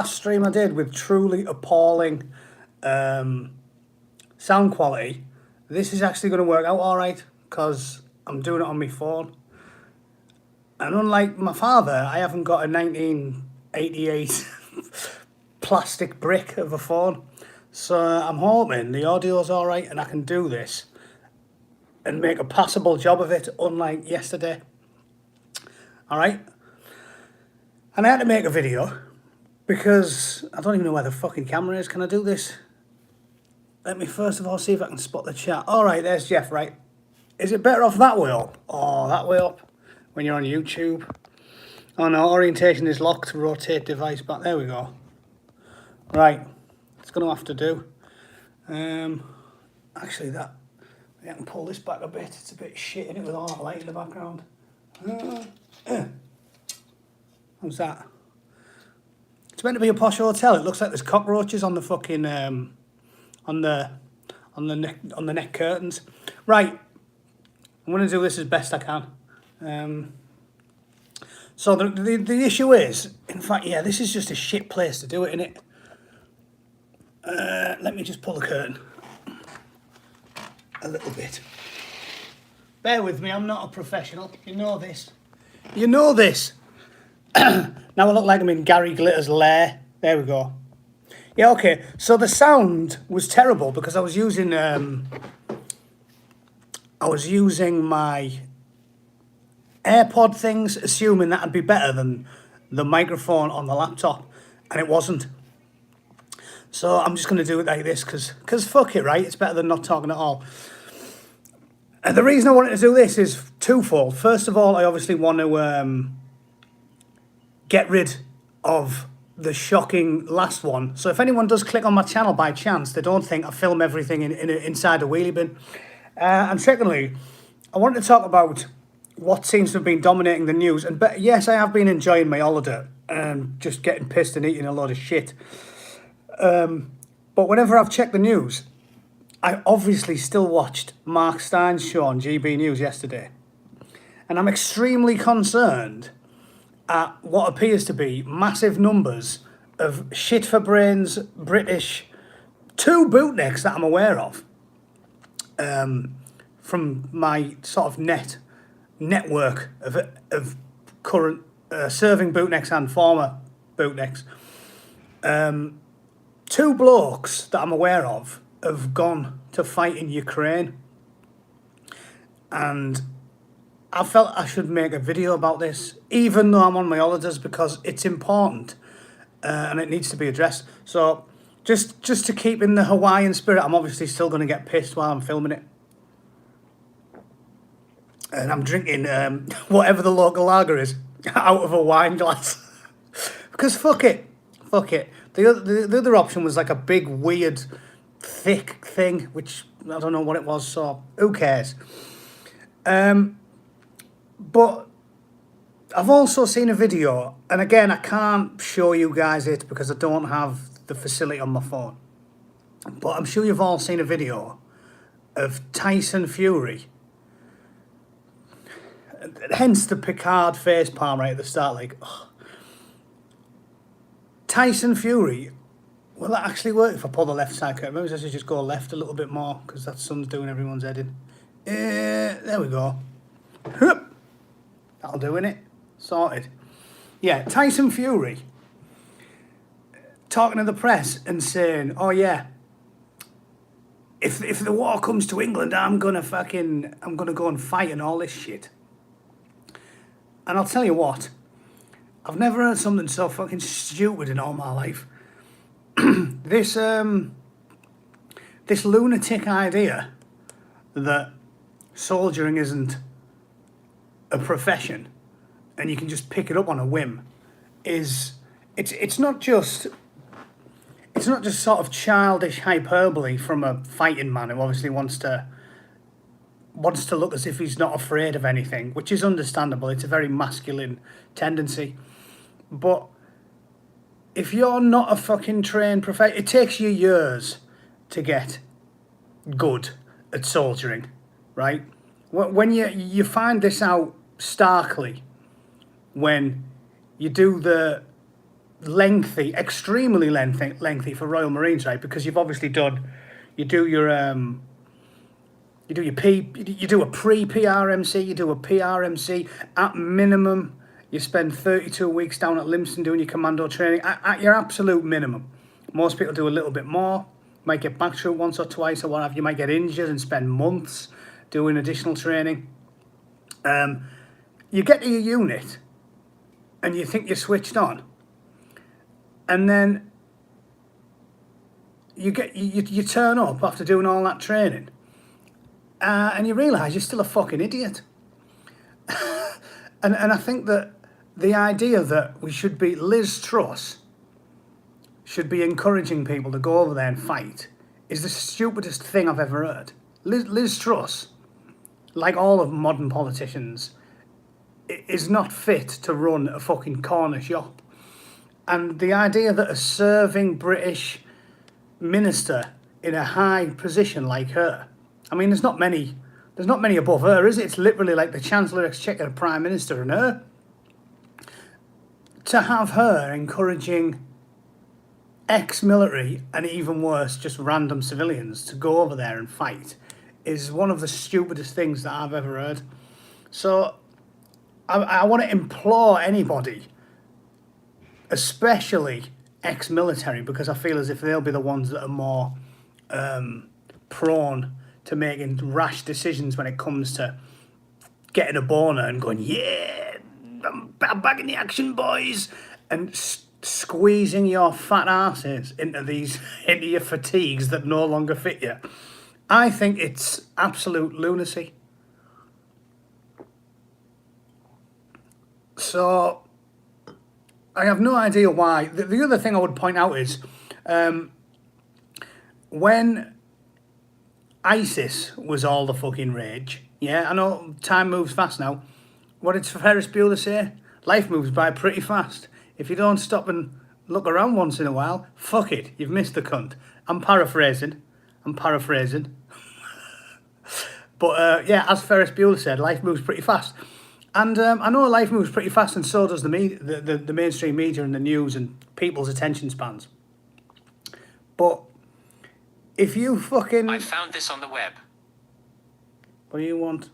last stream I did with truly appalling sound quality, this is actually going to work out all right because I'm doing it on my phone. And unlike my father, I haven't got a 1988 plastic brick of a phone. So I'm hoping the audio's all right and I can do this and make a passable job of it, unlike yesterday. All right? And I had to make a video because I don't even know where the fucking camera is. Can I do this? Let me first of all see if I can spot the chat. All right, there's Jeff, right? Is it better off that way up? Oh, that way up when you're on YouTube. Oh no, orientation is locked. Rotate device back. There we go. Right, it's going to have to do. Actually, I can pull this back a bit. It's a bit shit in it with all that light in the background. How's that? It's meant to be a posh hotel. It looks like there's cockroaches on the fucking on the neck curtains. Right, I'm going to do this as best I can. So the issue is, in fact, yeah, this is just a shit place to do it, innit? Let me just pull the curtain a little bit. Bear with me, I'm not a professional. You know this. You know this. Now I look like I'm in Gary Glitter's lair. There we go. Yeah, okay. So the sound was terrible because I was using my AirPod things, assuming that'd be better than the microphone on the laptop, and it wasn't. So I'm just going to do it like this because fuck it, right? It's better than not talking at all. And the reason I wanted to do this is twofold. First of all, I obviously want to get rid of the shocking last one. So if anyone does click on my channel by chance, they don't think I film everything inside a wheelie bin. And secondly, I wanted to talk about what seems to have been dominating the news. And yes, I have been enjoying my holiday and just getting pissed and eating a lot of shit. But whenever I've checked the news, I obviously still watched Mark Stein's show on GB News yesterday. And I'm extremely concerned at what appears to be massive numbers of shit for brains British, two bootnecks that I'm aware of, from my sort of network of current serving bootnecks and former bootnecks. Two blokes that I'm aware of have gone to fight in Ukraine, and I felt I should make a video about this, even though I'm on my holidays, because it's important and it needs to be addressed. So just to keep in the Hawaiian spirit, I'm obviously still going to get pissed while I'm filming it. And I'm drinking whatever the local lager is out of a wine glass. Because fuck it. The other option was like a big, weird, thick thing, which I don't know what it was, so who cares? But I've also seen a video, and again, I can't show you guys it because I don't have the facility on my phone. But I'm sure you've all seen a video of Tyson Fury. Hence the Picard facepalm right at the start, like, ugh. Tyson Fury, will that actually work if I pull the left side curtain? Maybe I should just go left a little bit more because that sun's doing everyone's head in. There we go. That'll do, innit? Sorted. Yeah, Tyson Fury talking to the press and saying, oh yeah, if the war comes to England, I'm gonna go and fight and all this shit. And I'll tell you what, I've never heard something so fucking stupid in all my life. This lunatic idea that soldiering isn't a profession and you can just pick it up on a whim it's not just sort of childish hyperbole from a fighting man who obviously wants to look as if he's not afraid of anything, which is understandable. It's a very masculine tendency. But if you're not a fucking trained professional, it takes you years to get good at soldiering, right? When you find this out starkly when you do the lengthy, extremely lengthy for Royal Marines, right? Because you've obviously done, you do your you do a pre-PRMC, you do a PRMC. At minimum, you spend 32 weeks down at Livingston doing your commando training at your absolute minimum. Most people do a little bit more, might get back through once or twice or whatever. You might get injured and spend months doing additional training. You get to your unit and you think you're switched on, and then you turn up after doing all that training, and you realise you're still a fucking idiot. and I think that the idea that we should be, Liz Truss should be encouraging people to go over there and fight is the stupidest thing I've ever heard. Liz Truss, like all of modern politicians, is not fit to run a fucking corner shop. And the idea that a serving British minister in a high position like her, I mean, there's not many above her, is it? It's literally like the Chancellor Exchequer, Prime Minister, and her. To have her encouraging ex-military and even worse, just random civilians to go over there and fight is one of the stupidest things that I've ever heard. So I want to implore anybody, especially ex-military, because I feel as if they'll be the ones that are more prone to making rash decisions when it comes to getting a boner and going, yeah, I'm back in the action, boys, and squeezing your fat asses into your fatigues that no longer fit you. I think it's absolute lunacy. So I have no idea why. The other thing I would point out is when ISIS was all the fucking rage, yeah, I know time moves fast now. What did Ferris Bueller say? Life moves by pretty fast. If you don't stop and look around once in a while, fuck it, you've missed the cunt. I'm paraphrasing. But yeah, as Ferris Bueller said, life moves pretty fast. And I know life moves pretty fast, and so does the mainstream media and the news and people's attention spans. But if you fucking... I found this on the web. What do you want?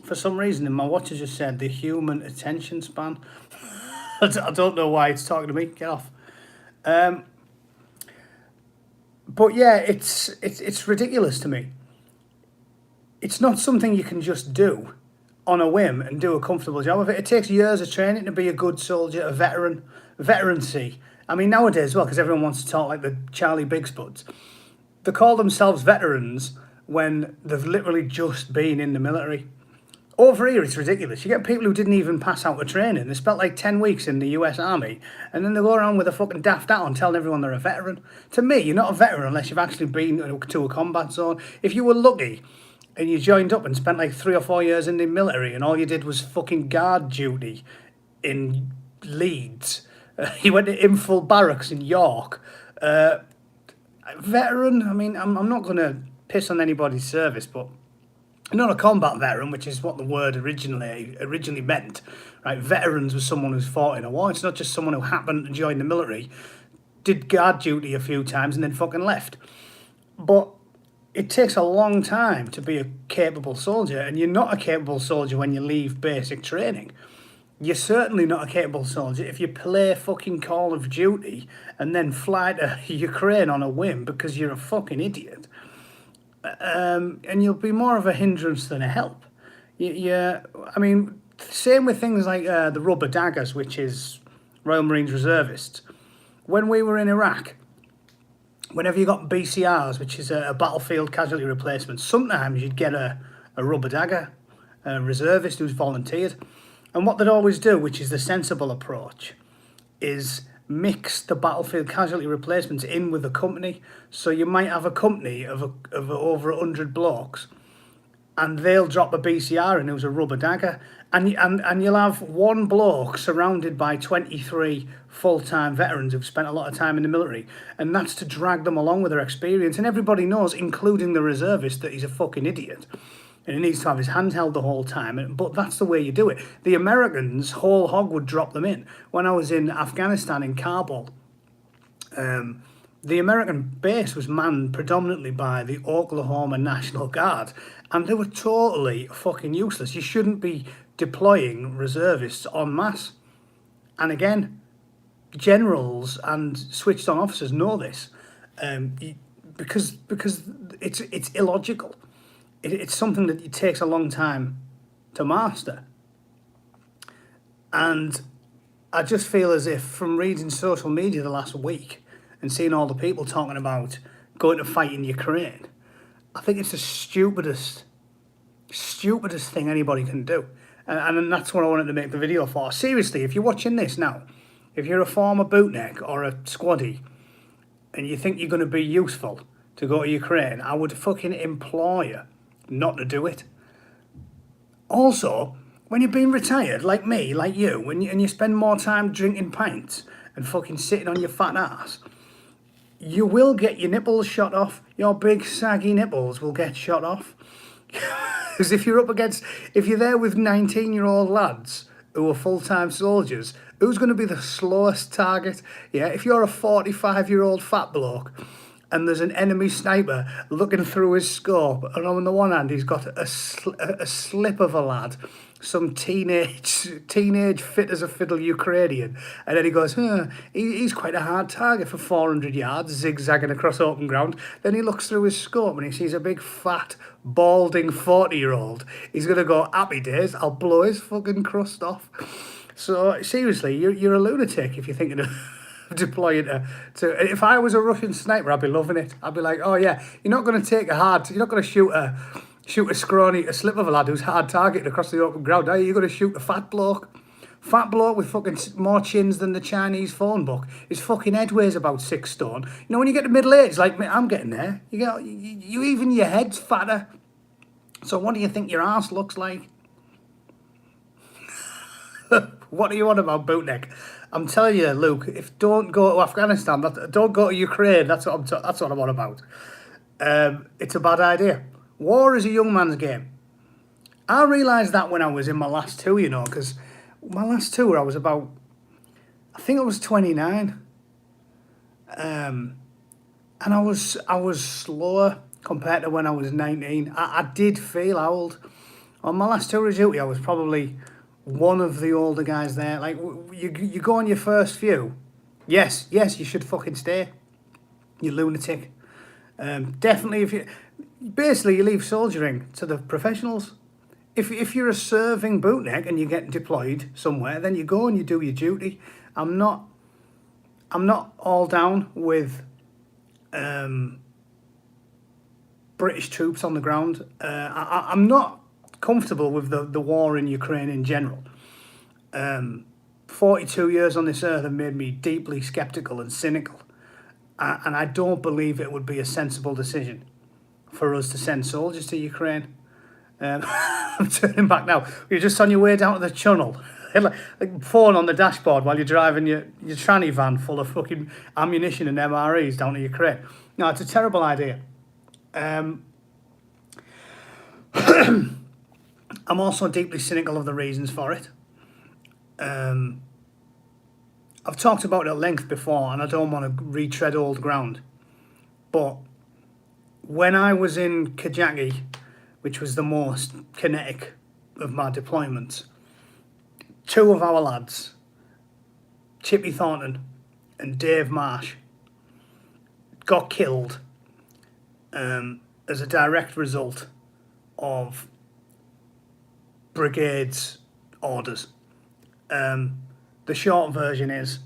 For some reason, in my watch, it just said the human attention span. I don't know why it's talking to me. Get off. But yeah, it's ridiculous to me. It's not something you can just do on a whim and do a comfortable job of it. It takes years of training to be a good soldier, a veterancy. I mean, nowadays as well, because everyone wants to talk like the Charlie Bigspuds. They call themselves veterans when they've literally just been in the military. Over here, it's ridiculous. You get people who didn't even pass out of training. They spent like 10 weeks in the US Army, and then they go around with a fucking daft hat on telling everyone they're a veteran. To me, you're not a veteran unless you've actually been to a combat zone. If you were lucky and you joined up and spent like 3 or 4 years in the military and all you did was fucking guard duty in Leeds, you went to Inful Barracks in York, veteran, I mean, I'm not going to piss on anybody's service, but not a combat veteran, which is what the word originally meant, right? Veterans was someone who's fought in a war. It's not just someone who happened to join the military, did guard duty a few times and then fucking left. But it takes a long time to be a capable soldier, and you're not a capable soldier when you leave basic training. You're certainly not a capable soldier if you play fucking Call of Duty and then fly to Ukraine on a whim because you're a fucking idiot. And you'll be more of a hindrance than a help. I mean, same with things like the rubber daggers, which is Royal Marines reservists. When we were in Iraq, whenever you got BCRs, which is a battlefield casualty replacement, sometimes you'd get a rubber dagger, a reservist who's volunteered. And what they'd always do, which is the sensible approach, is mix the battlefield casualty replacements in with the company. So you might have a company of over 100 blokes, and they'll drop a BCR in who's a rubber dagger, and you'll have one bloke surrounded by 23 full-time veterans who've spent a lot of time in the military, and that's to drag them along with their experience. And everybody knows, including the reservist, that he's a fucking idiot. and he needs to have his hand held the whole time. But that's the way you do it. The Americans whole hog would drop them in. When I was in Afghanistan in Kabul, the American base was manned predominantly by the Oklahoma National Guard, and they were totally fucking useless. You shouldn't be deploying reservists en masse. And again, generals and switched on officers know this, because it's illogical. It's something that it takes a long time to master. And I just feel as if, from reading social media the last week and seeing all the people talking about going to fight in Ukraine, I think it's the stupidest thing anybody can do. And that's what I wanted to make the video for. Seriously, if you're watching this now, if you're a former bootneck or a squaddy and you think you're going to be useful to go to Ukraine, I would fucking implore you not to do it. Also, when you've been retired, like me, like you, and you spend more time drinking pints and fucking sitting on your fat ass, you will get your nipples shot off. Your big saggy nipples will get shot off. Because if you're there with 19-year-old lads who are full-time soldiers, who's going to be the slowest target? Yeah, if you're a 45-year-old fat bloke and there's an enemy sniper looking through his scope, and on the one hand he's got a slip of a lad, some teenage fit as a fiddle Ukrainian, and then he goes, he's quite a hard target for 400 yards, zigzagging across open ground. Then he looks through his scope and he sees a big fat balding 40-year-old. He's going to go, happy days, I'll blow his fucking crust off. So seriously, you're a lunatic if you're thinking of deploying to. If I was a Russian sniper, I'd be loving it. I'd be like, oh yeah, you're not going to take you're not going to shoot a scrawny, a slip of a lad who's hard targeted across the open ground, are you? You're going to shoot a fat bloke. Fat bloke with fucking more chins than the Chinese phone book. His fucking head weighs about 6 stone. You know, when you get to middle age, like me, I'm getting there. You even your head's fatter. So what do you think your ass looks like? What do you want about Bootneck? I'm telling you, Luke, if don't go to Afghanistan, don't go to Ukraine. That's what I'm on about. It's a bad idea. War is a young man's game. I realised that when I was in my last tour, because my last tour I was I think I was 29. And I was slower compared to when I was 19. I did feel old. On my last tour of duty, I was probably one of the older guys there. Like, you go on your first few. Yes, you should fucking stay. You lunatic. Definitely, you leave soldiering to the professionals. If you're a serving bootneck and you get deployed somewhere, then you go and you do your duty. I'm not all down with British troops on the ground. I'm not comfortable with the war in Ukraine in general. 42 years on this earth have made me deeply sceptical and cynical. And I don't believe it would be a sensible decision for us to send soldiers to Ukraine. I'm turning back now. You're just on your way down to the tunnel, like phone on the dashboard while you're driving your tranny van full of fucking ammunition and MREs down to Ukraine. No, it's a terrible idea. I'm also deeply cynical of the reasons for it. I've talked about it at length before, and I don't want to retread old ground. But when I was in Kajaki, which was the most kinetic of my deployments, 2 of our lads, Chippy Thornton and Dave Marsh, got killed as a direct result of brigade's orders. The short version is,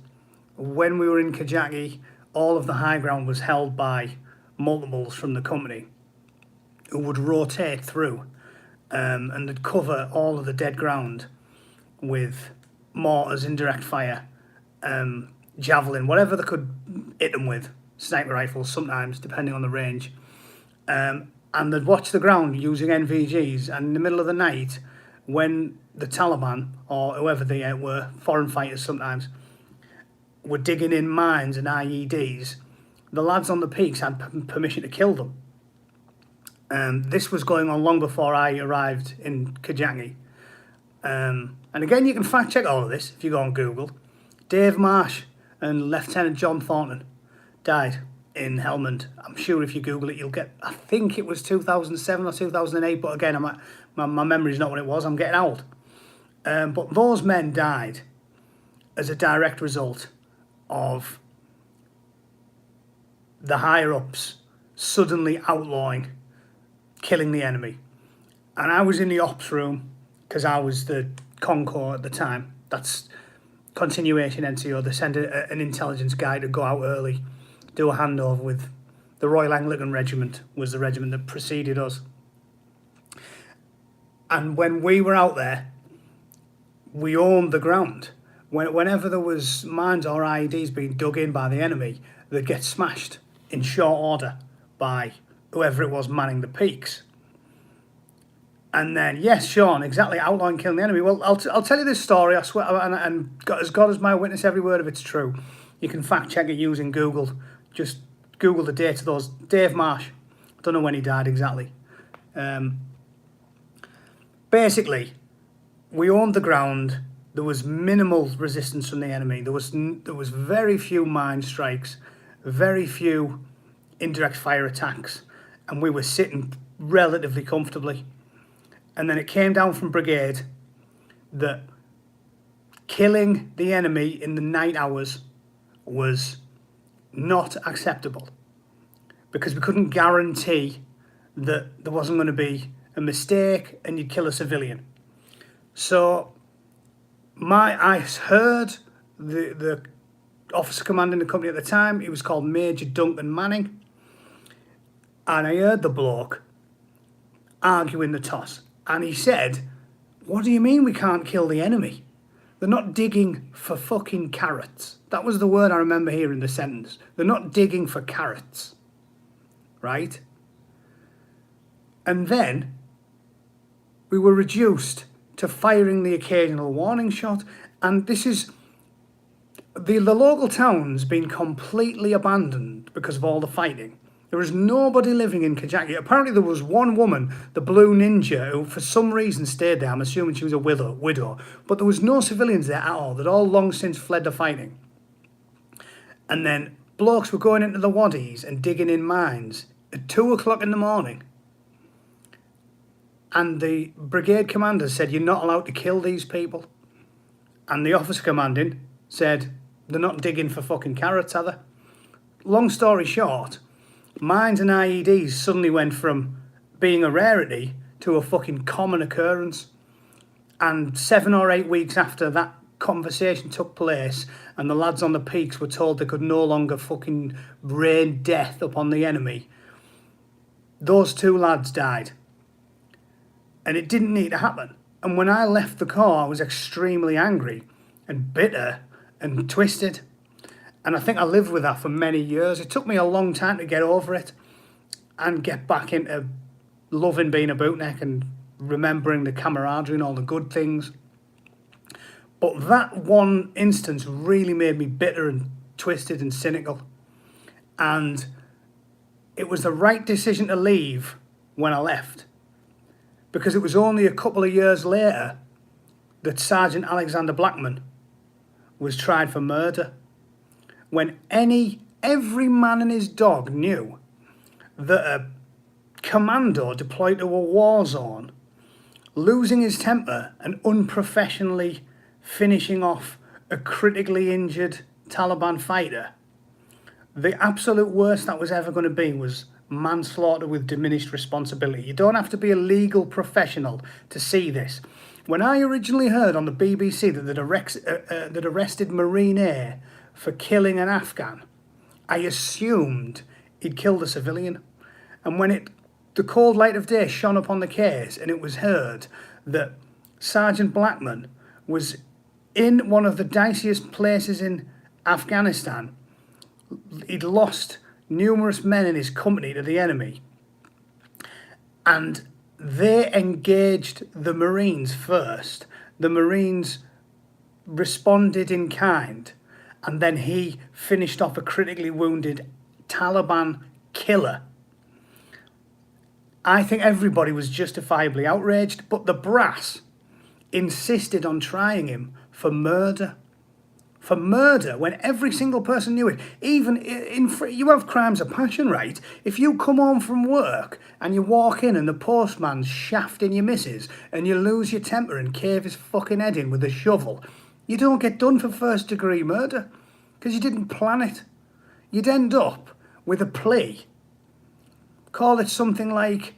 when we were in Kajaki, all of the high ground was held by multiples from the company who would rotate through and they'd cover all of the dead ground with mortars, indirect fire, javelin, whatever they could hit them with, sniper rifles sometimes, depending on the range. And they'd watch the ground using NVGs, and in the middle of the night, when the Taliban, or whoever they were, foreign fighters sometimes, were digging in mines and IEDs, the lads on the peaks had permission to kill them. This was going on long before I arrived in Kajangi. And again, you can fact check all of this if you go on Google. Dave Marsh and Lieutenant John Thornton died in Helmand. I'm sure if you Google it, you'll get, I think it was 2007 or 2008, but again, my memory's not what it was, I'm getting old. But those men died as a direct result of the higher-ups suddenly outlawing killing the enemy. And I was in the ops room, because I was the Concord at the time. That's continuation NCO. They send an intelligence guy to go out early, do a handover with the Royal Anglican Regiment, was the regiment that preceded us. And when we were out there, we owned the ground. Whenever there was mines or IEDs being dug in by the enemy, they'd get smashed in short order by whoever it was manning the peaks. And then, yes, Sean, exactly, outlawing killing the enemy. Well, I'll tell you this story, I swear, and God is my witness, every word of it's true. You can fact check it using Google. Just Google the date of those. Dave Marsh, I don't know when he died exactly. Basically, we owned the ground. There was minimal resistance from the enemy. There was very few mine strikes, very few indirect fire attacks, and we were sitting relatively comfortably. And then it came down from brigade that killing the enemy in the night hours was not acceptable, because we couldn't guarantee that there wasn't going to be a mistake and you'd kill a civilian. So I heard the officer commanding the company at the time, he was called Major Duncan Manning, and I heard the bloke arguing the toss. And he said, what do you mean we can't kill the enemy? They're not digging for fucking carrots. That was the word I remember hearing the sentence. They're not digging for carrots. Right? And then we were reduced to firing the occasional warning shot. And this is... The local town's been completely abandoned because of all the fighting. There was nobody living in Kajangi. Apparently there was one woman, the Blue Ninja, who for some reason stayed there. I'm assuming she was a widow. But there was no civilians there at all. They'd all long since fled the fighting. And then blokes were going into the waddies and digging in mines at 2 o'clock in the morning. And the brigade commander said, you're not allowed to kill these people. And the officer commanding said, they're not digging for fucking carrots, are they? Long story short, mines and IEDs suddenly went from being a rarity to a fucking common occurrence. And 7 or 8 weeks after that conversation took place and the lads on the peaks were told they could no longer fucking rain death upon the enemy, those 2 lads died. And it didn't need to happen. And when I left the Corps, I was extremely angry and bitter and twisted. And I think I lived with that for many years. It took me a long time to get over it and get back into loving being a bootneck and remembering the camaraderie and all the good things. But that one instance really made me bitter and twisted and cynical. And it was the right decision to leave when I left, because it was only a couple of years later that Sergeant Alexander Blackman was tried for murder. When every man and his dog knew that a commando deployed to a war zone, losing his temper and unprofessionally finishing off a critically injured Taliban fighter, the absolute worst that was ever going to be was manslaughter with diminished responsibility. You don't have to be a legal professional to see this. When I originally heard on the BBC that they'd arrested Marine Air for killing an Afghan, I assumed he'd killed a civilian. And when the cold light of day shone upon the case and it was heard that Sergeant Blackman was in one of the diciest places in Afghanistan, he'd lost numerous men in his company to the enemy, and they engaged the Marines first. The Marines responded in kind, and then he finished off a critically wounded Taliban killer. I think everybody was justifiably outraged, but the brass insisted on trying him for murder. For murder, when every single person knew it. Even you have crimes of passion, right? If you come home from work and you walk in and the postman's shafting your missus and you lose your temper and cave his fucking head in with a shovel, you don't get done for first degree murder because you didn't plan it. You'd end up with a plea. Call it something like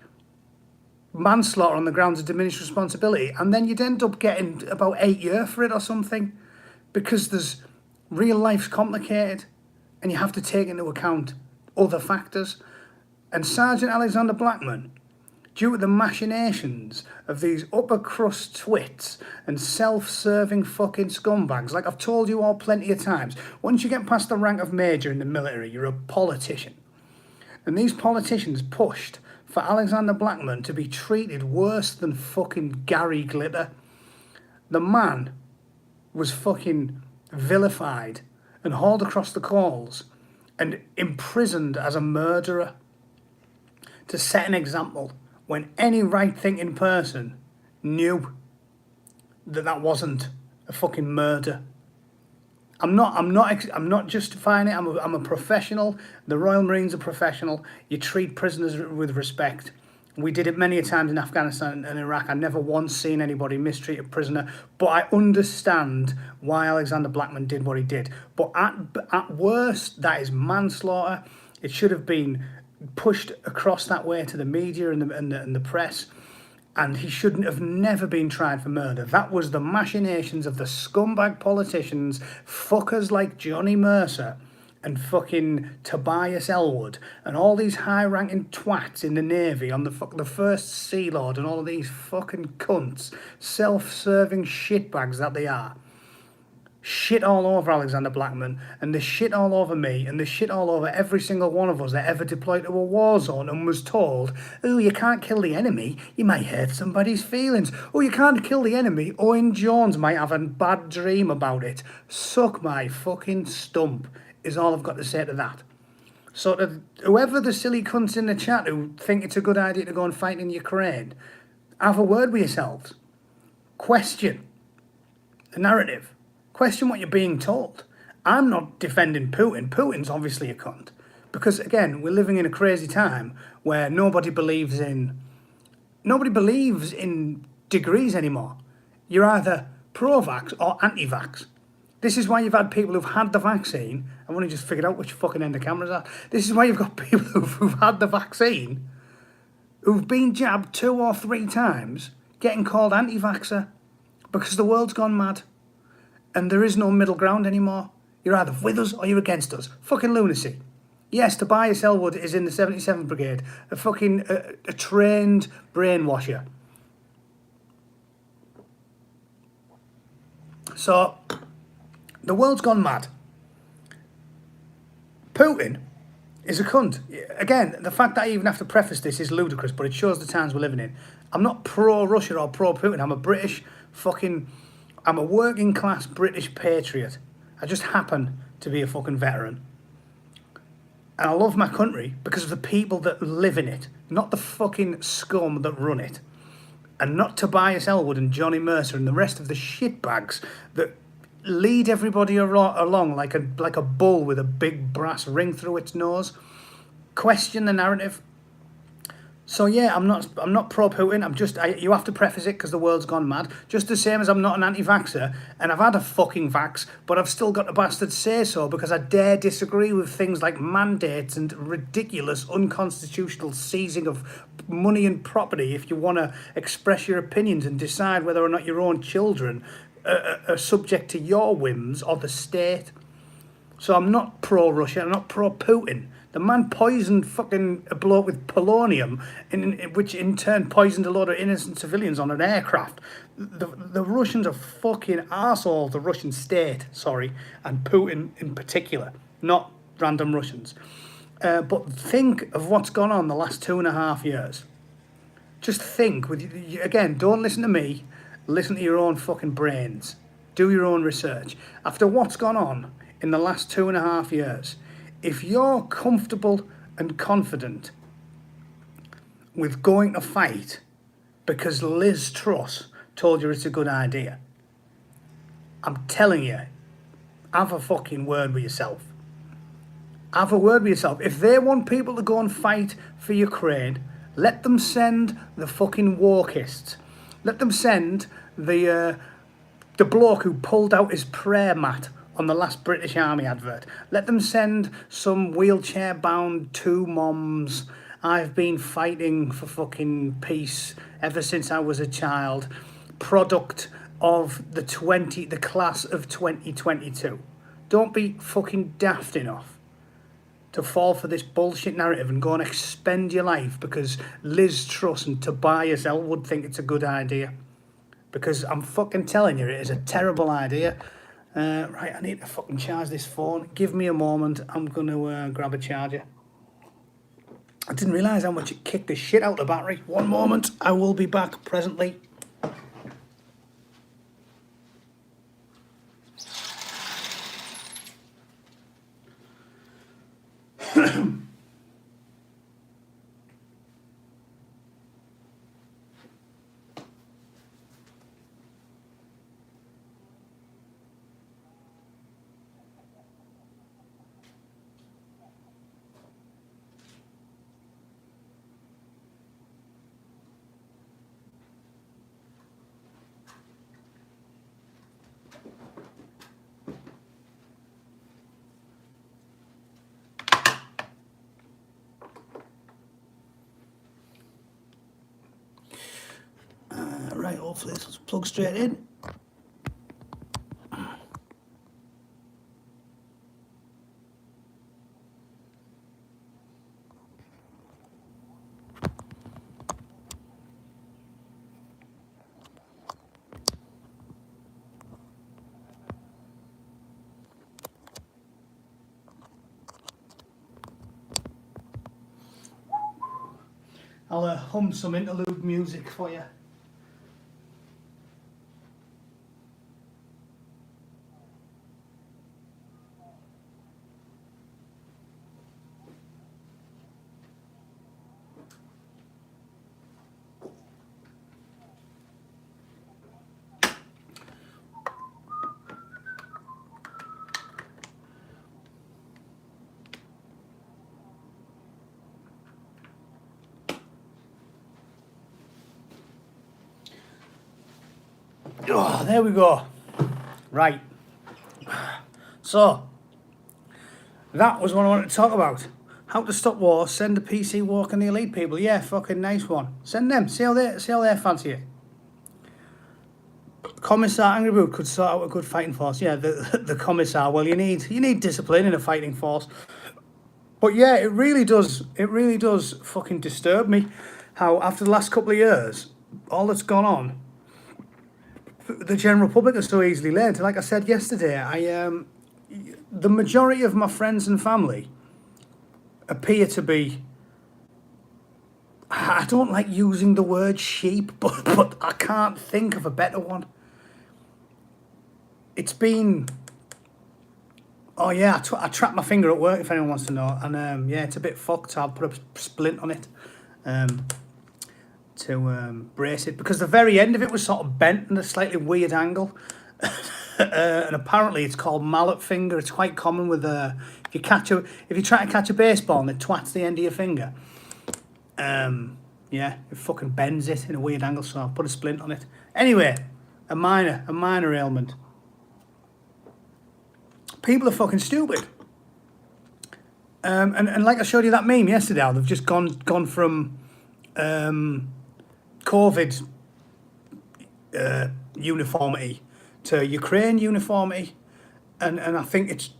manslaughter on the grounds of diminished responsibility, and then you'd end up getting about 8 years for it or something, because there's real life's complicated and you have to take into account other factors. And Sergeant Alexander Blackman, due to the machinations of these upper crust twits and self-serving fucking scumbags, like I've told you all plenty of times, once you get past the rank of major in the military, you're a politician. And these politicians pushed for Alexander Blackman to be treated worse than fucking Gary Glitter. The man was fucking vilified and hauled across the coals and imprisoned as a murderer to set an example when any right-thinking person knew that that wasn't a fucking murder. I'm not justifying it. I'm a professional. The Royal Marines are professional. You treat prisoners with respect. We did it many a times in Afghanistan and Iraq. I've never once seen anybody mistreat a prisoner, but I understand why Alexander Blackman did what he did. But at worst, that is manslaughter. It should have been pushed across that way to the media and the press, and he shouldn't have never been tried for murder. That was the machinations of the scumbag politicians, fuckers like Johnny Mercer and fucking Tobias Elwood and all these high-ranking twats in the Navy on the First Sea Lord and all of these fucking cunts, self-serving shitbags that they are. Shit all over Alexander Blackman, and the shit all over me, and the shit all over every single one of us that ever deployed to a war zone and was told, oh, you can't kill the enemy, you might hurt somebody's feelings. Oh, you can't kill the enemy, Owen Jones might have a bad dream about it. Suck my fucking stump, is all I've got to say to that. So to whoever the silly cunts in the chat who think it's a good idea to go and fight in Ukraine, have a word with yourselves. Question the narrative. Question what you're being told. I'm not defending Putin. Putin's obviously a cunt. Because, again, we're living in a crazy time where nobody believes in degrees anymore. You're either pro-vax or anti-vax. This is why you've had people who've had the vaccine. I've only just figured out which fucking end the cameras are. This is why you've got people who've had the vaccine, who've been jabbed 2 or 3 times, getting called anti-vaxxer because the world's gone mad. And there is no middle ground anymore. You're either with us or you're against us. Fucking lunacy. Yes, Tobias Elwood is in the 77th Brigade. A trained brainwasher. So, the world's gone mad. Putin is a cunt. Again, the fact that I even have to preface this is ludicrous, but it shows the times we're living in. I'm not pro-Russia or pro-Putin. I'm a working class British patriot. I just happen to be a fucking veteran. And I love my country because of the people that live in it, not the fucking scum that run it. And not Tobias Elwood and Johnny Mercer and the rest of the shitbags that lead everybody along like a bull with a big brass ring through its nose. Question the narrative. So yeah, I'm not pro-Putin. You have to preface it because the world's gone mad. Just the same as I'm not an anti-vaxxer, and I've had a fucking vax, but I've still got the bastard say so because I dare disagree with things like mandates and ridiculous, unconstitutional seizing of money and property if you want to express your opinions and decide whether or not your own children are subject to your whims or the state. So I'm not pro-Russia, I'm not pro-Putin. The man poisoned fucking a bloke with polonium, which in turn poisoned a lot of innocent civilians on an aircraft. The Russians are fucking arseholes, the Russian state, and Putin in particular, not random Russians. But think of what's gone on the last 2.5 years. Just think, again, don't listen to me, listen to your own fucking brains. Do your own research. After what's gone on in the last 2.5 years, if you're comfortable and confident with going to fight because Liz Truss told you it's a good idea. I'm telling you, have a fucking word with yourself. Have a word with yourself. If they want people to go and fight for Ukraine, let them send the fucking walkists. Let them send the bloke who pulled out his prayer mat on the last British Army advert. Let them send some wheelchair-bound two moms. I've been fighting for fucking peace ever since I was a child. Product of the class of 2022. Don't be fucking daft enough to fall for this bullshit narrative and go and expend your life because Liz Truss and Tobias Elwood think it's a good idea. Because I'm fucking telling you, it is a terrible idea. Right, I need to fucking charge this phone. Give me a moment. I'm going to grab a charger. I didn't realise how much it kicked the shit out of the battery. One moment. I will be back presently. Right, hopefully this will plug straight in. I'll hum some interlude music for you. Oh, there we go. Right. So, that was what I wanted to talk about. How to stop war, send a PC walk and the elite people. Yeah, fucking nice one. Send them. See how they fancy it. Commissar Angry Boot could sort out a good fighting force. Yeah, the commissar. Well, you need discipline in a fighting force. But yeah, it really does fucking disturb me how after the last couple of years, all that's gone on, the general public is so easily led. Like I said yesterday, the majority of my friends and family appear to be, I don't like using the word sheep, but I can't think of a better one. It's been, oh yeah, I trapped my finger at work if anyone wants to know, and yeah, it's a bit fucked. I'll put a splint on it to brace it, because the very end of it was sort of bent in a slightly weird angle. And apparently it's called mallet finger. It's quite common with if you try to catch a baseball and it twats the end of your finger. Yeah, it fucking bends it in a weird angle, so I'll put a splint on it. Anyway, a minor ailment. People are fucking stupid. And like I showed you that meme yesterday, how they've just gone from COVID uniformity to Ukraine uniformity, and I think it's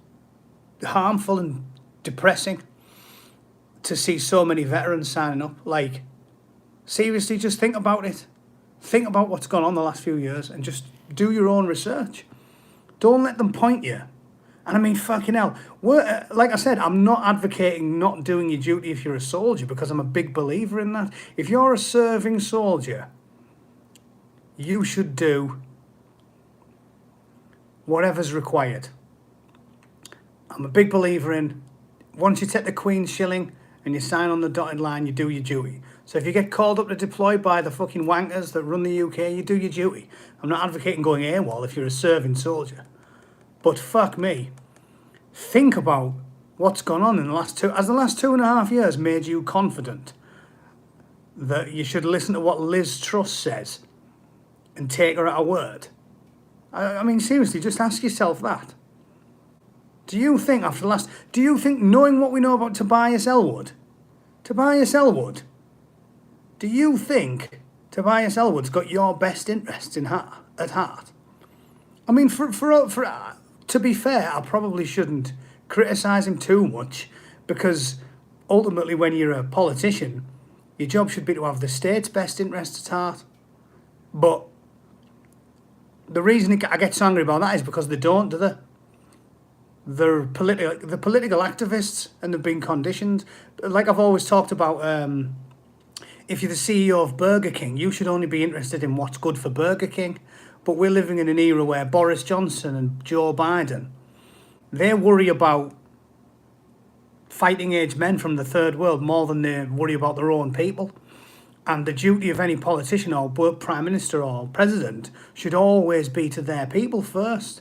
harmful and depressing to see so many veterans signing up. Like, seriously, just think about it. Think about what's gone on the last few years and just do your own research. Don't let them point you. And I mean, fucking hell. Like I said, I'm not advocating not doing your duty if you're a soldier, because I'm a big believer in that. If you're a serving soldier, you should do whatever's required. I'm a big believer in, once you take the Queen's shilling and you sign on the dotted line, you do your duty. So if you get called up to deploy by the fucking wankers that run the UK, you do your duty. I'm not advocating going AWOL if you're a serving soldier. But fuck me. Think about what's gone on in the last two... Has the last 2.5 years made you confident that you should listen to what Liz Truss says and take her at her word? I mean, seriously, just ask yourself that. Do you think after the last... Do you think, knowing what we know about Tobias Ellwood, do you think Tobias Ellwood's got your best interests at heart? I mean, to be fair, I probably shouldn't criticise him too much, because ultimately when you're a politician, your job should be to have the state's best interests at heart. But the reason I get so angry about that is because they don't, do they? They're political activists, and they've been conditioned. Like I've always talked about, if you're the CEO of Burger King, you should only be interested in what's good for Burger King. But we're living in an era where Boris Johnson and Joe Biden, they worry about fighting age men from the third world more than they worry about their own people. And the duty of any politician or prime minister or president should always be to their people first.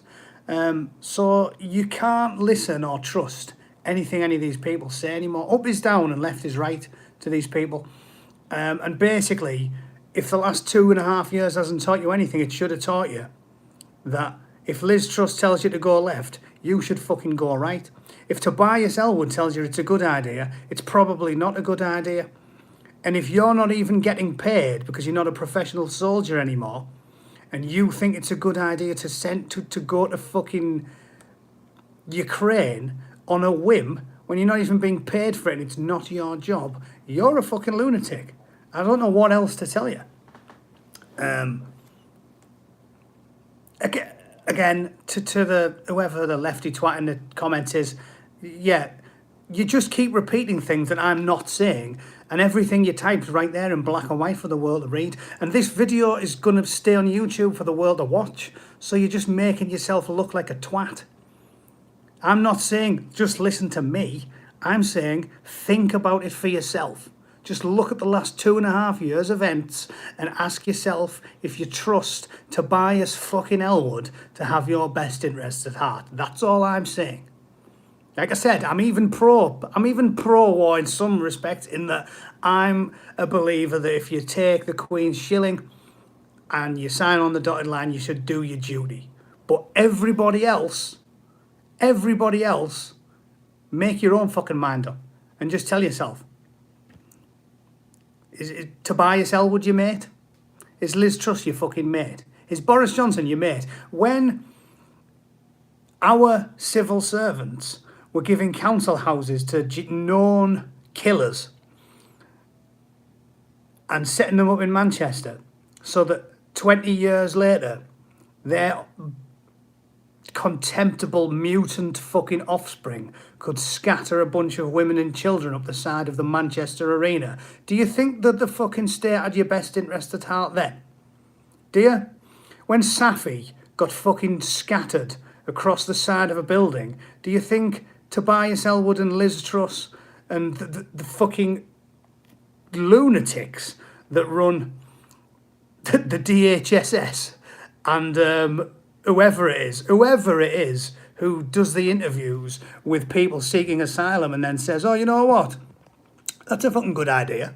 So you can't listen or trust anything any of these people say anymore. Up is down and left is right to these people. And basically, if the last 2.5 years hasn't taught you anything, it should have taught you that if Liz Truss tells you to go left, you should fucking go right. If Tobias Ellwood tells you it's a good idea, it's probably not a good idea. And if you're not even getting paid because you're not a professional soldier anymore, and you think it's a good idea to go to fucking Ukraine on a whim when you're not even being paid for it and it's not your job, you're a fucking lunatic. I don't know what else to tell you. Again, to the whoever the lefty twat in the comments is, yeah, you just keep repeating things that I'm not saying, and everything you type's right there in black and white for the world to read. And this video is going to stay on YouTube for the world to watch, so you're just making yourself look like a twat. I'm not saying just listen to me. I'm saying think about it for yourself. Just look at the last 2.5 years' events and ask yourself if you trust Tobias fucking Ellwood to have your best interests at heart. That's all I'm saying. Like I said, I'm even pro-war in some respects, in that I'm a believer that if you take the Queen's shilling and you sign on the dotted line, you should do your duty. But everybody else, make your own fucking mind up and just tell yourself, is Tobias Ellwood your mate? Is Liz Truss your fucking mate? Is Boris Johnson your mate? When our civil servants were giving council houses to known killers and setting them up in Manchester so that 20 years later their contemptible mutant fucking offspring could scatter a bunch of women and children up the side of the Manchester arena, do you think that the fucking state had your best interest at heart then? Do you? When Safi got fucking scattered across the side of a building, do you think Tobias Ellwood and Liz Truss and the fucking lunatics that run the DHSS and whoever it is who does the interviews with people seeking asylum and then says, oh, you know what? That's a fucking good idea.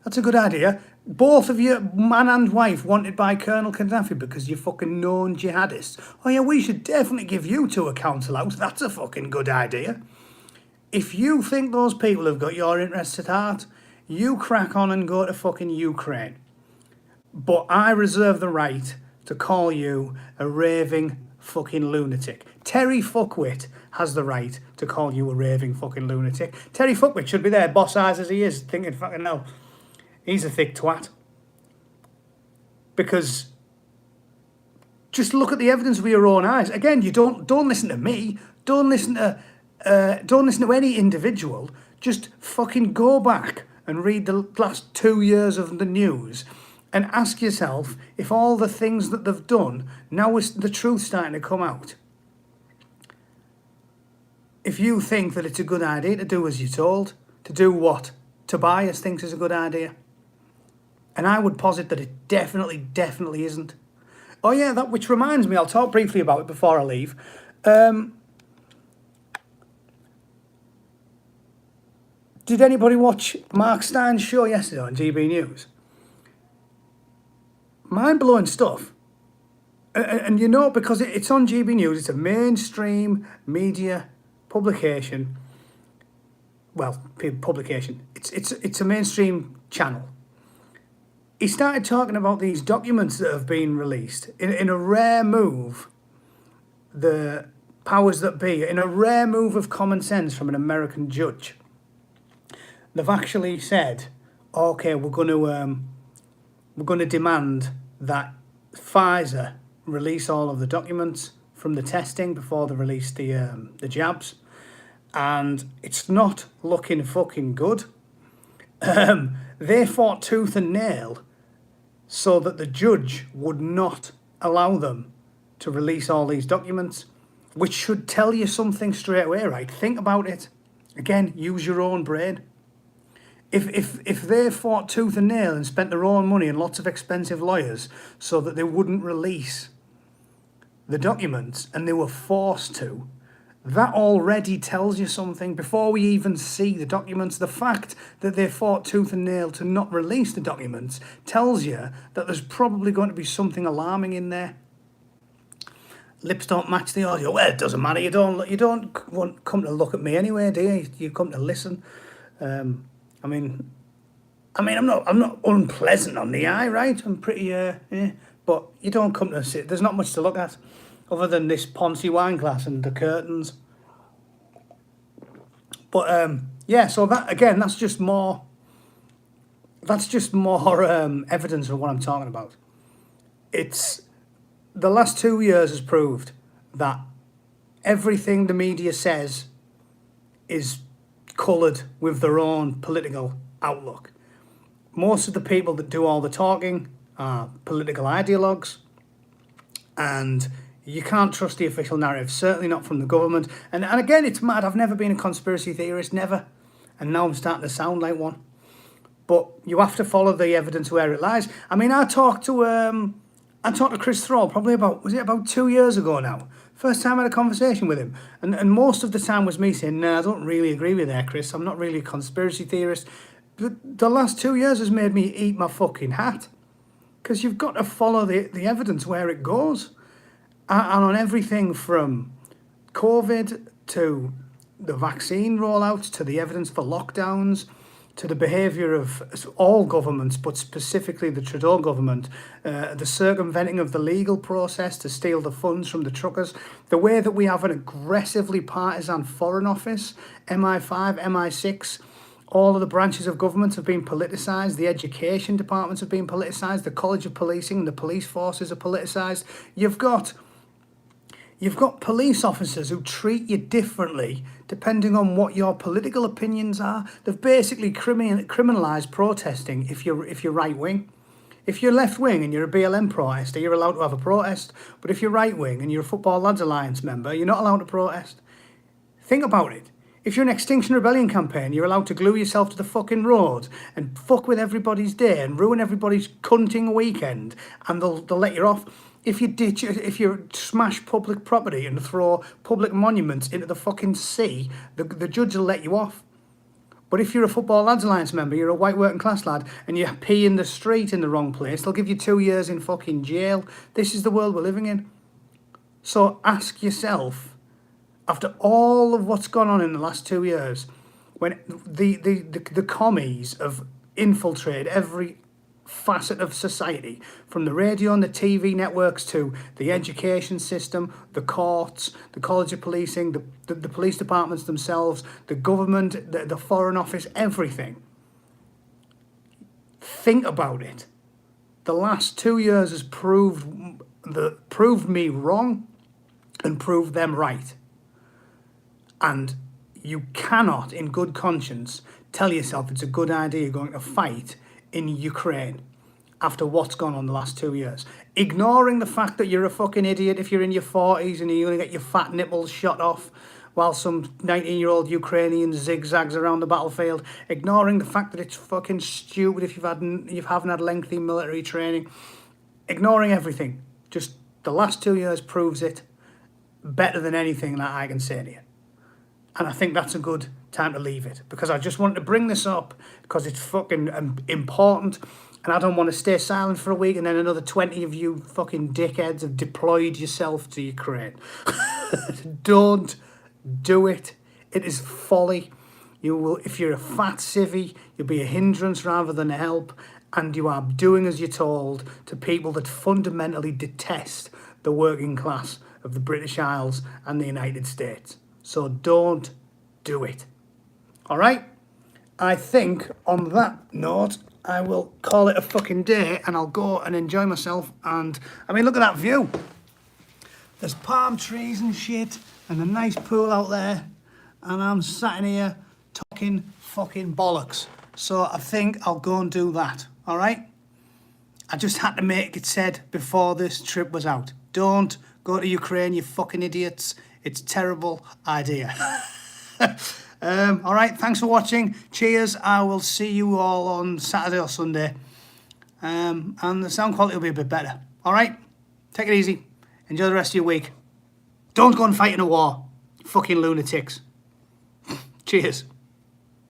That's a good idea. Both of you, man and wife, wanted by Colonel Gaddafi because you're fucking known jihadists. Oh yeah, we should definitely give you to a council house. That's a fucking good idea. If you think those people have got your interests at heart, you crack on and go to fucking Ukraine. But I reserve the right to call you a raving fucking lunatic. Terry Fuckwit has the right to call you a raving fucking lunatic. Terry Fuckwit should be there, boss eyes as he is, thinking fucking no, he's a thick twat. Because just look at the evidence with your own eyes. Again, you don't listen to me. Don't listen to any individual. Just fucking go back and read the last 2 years of the news and ask yourself if all the things that they've done, now is the truth starting to come out. If you think that it's a good idea to do as you're told, to do what Tobias thinks is a good idea. And I would posit that it definitely isn't. Oh yeah, that which reminds me, I'll talk briefly about it before I leave. Did anybody watch Mark Stein's show yesterday on GB News? Mind-blowing stuff. And you know, because it's on GB News, it's a mainstream media publication. Well, publication. It's a mainstream channel. He started talking about these documents that have been released in a rare move. The powers that be, in a rare move of common sense from an American judge, they've actually said, "Okay, we're going to demand that Pfizer release all of the documents from the testing before they release the jabs," and it's not looking fucking good. They fought tooth and nail so that the judge would not allow them to release all these documents, which should tell you something straight away, right? Think about it. Again, use your own brain. If they fought tooth and nail and spent their own money and lots of expensive lawyers so that they wouldn't release the documents, and they were forced to, that already tells you something. Before we even see the documents, the fact that they fought tooth and nail to not release the documents tells you that there's probably going to be something alarming in there. Lips don't match the audio. Well, it doesn't matter. You don't come to look at me anyway, do you? You come to listen. I mean, I'm not unpleasant on the eye, right? I'm pretty, but you don't come to sit. There's not much to look at, other than this Ponzi wine glass and the curtains. But yeah, so that again, that's just more evidence of what I'm talking about. It's the last 2 years has proved that everything the media says is coloured with their own political outlook. Most of the people that do all the talking are political ideologues, and you can't trust the official narrative, certainly not from the government. And again, it's mad. I've never been a conspiracy theorist, never. And now I'm starting to sound like one. But you have to follow the evidence where it lies. I mean, I talked to Chris Thrall probably about 2 years ago now. First time I had a conversation with him. And most of the time was me saying, "No, I don't really agree with that, Chris. I'm not really a conspiracy theorist." But the last 2 years has made me eat my fucking hat. Because you've got to follow the evidence where it goes. And on everything from COVID to the vaccine rollouts, to the evidence for lockdowns, to the behaviour of all governments, but specifically the Trudeau government, the circumventing of the legal process to steal the funds from the truckers, the way that we have an aggressively partisan Foreign Office, MI5, MI6, all of the branches of government have been politicised, the education departments have been politicised, the College of Policing, the police forces are politicised. You've got police officers who treat you differently depending on what your political opinions are. They've basically criminalised protesting if you're right wing. If you're left wing and you're a BLM protester, you're allowed to have a protest. But if you're right wing and you're a Football Lads Alliance member, you're not allowed to protest. Think about it. If you're an Extinction Rebellion campaign, you're allowed to glue yourself to the fucking road and fuck with everybody's day and ruin everybody's cunting weekend, and they'll let you off. If you smash public property and throw public monuments into the fucking sea, the judge will let you off. But if you're a Football Lads Alliance member, you're a white working class lad, and you pee in the street in the wrong place, they'll give you 2 years in fucking jail. This is the world we're living in. So ask yourself, after all of what's gone on in the last 2 years, when the commies have infiltrated every facet of society, from the radio and the TV networks to the education system, the courts, the College of Policing, the police departments themselves, the government, the Foreign Office, everything. Think about it. The last 2 years has proved me wrong and proved them right. And you cannot, in good conscience, tell yourself it's a good idea going to fight in Ukraine after what's gone on the last 2 years. Ignoring the fact that you're a fucking idiot if you're in your 40s and you're going to get your fat nipples shot off while some 19-year-old Ukrainian zigzags around the battlefield, ignoring the fact that it's fucking stupid if you haven't had lengthy military training, ignoring everything. Just the last 2 years proves it better than anything that I can say to you. And I think that's a good time to leave it, because I just wanted to bring this up because it's fucking important, and I don't want to stay silent for a week and then another 20 of you fucking dickheads have deployed yourself to Ukraine. Don't do it. It is folly. You will, if you're a fat civvy, you'll be a hindrance rather than a help, and you are doing as you're told to people that fundamentally detest the working class of the British Isles and the United States. So don't do it. All right? I think on that note, I will call it a fucking day and I'll go and enjoy myself. And I mean, look at that view. There's palm trees and shit and a nice pool out there. And I'm sat in here talking fucking bollocks. So I think I'll go and do that. All right? I just had to make it said before this trip was out. Don't go to Ukraine, you fucking idiots. It's a terrible idea. All right, thanks for watching. Cheers. I will see you all on Saturday or Sunday. And the sound quality will be a bit better. All right? Take it easy. Enjoy the rest of your week. Don't go and fight in a war. Fucking lunatics. Cheers.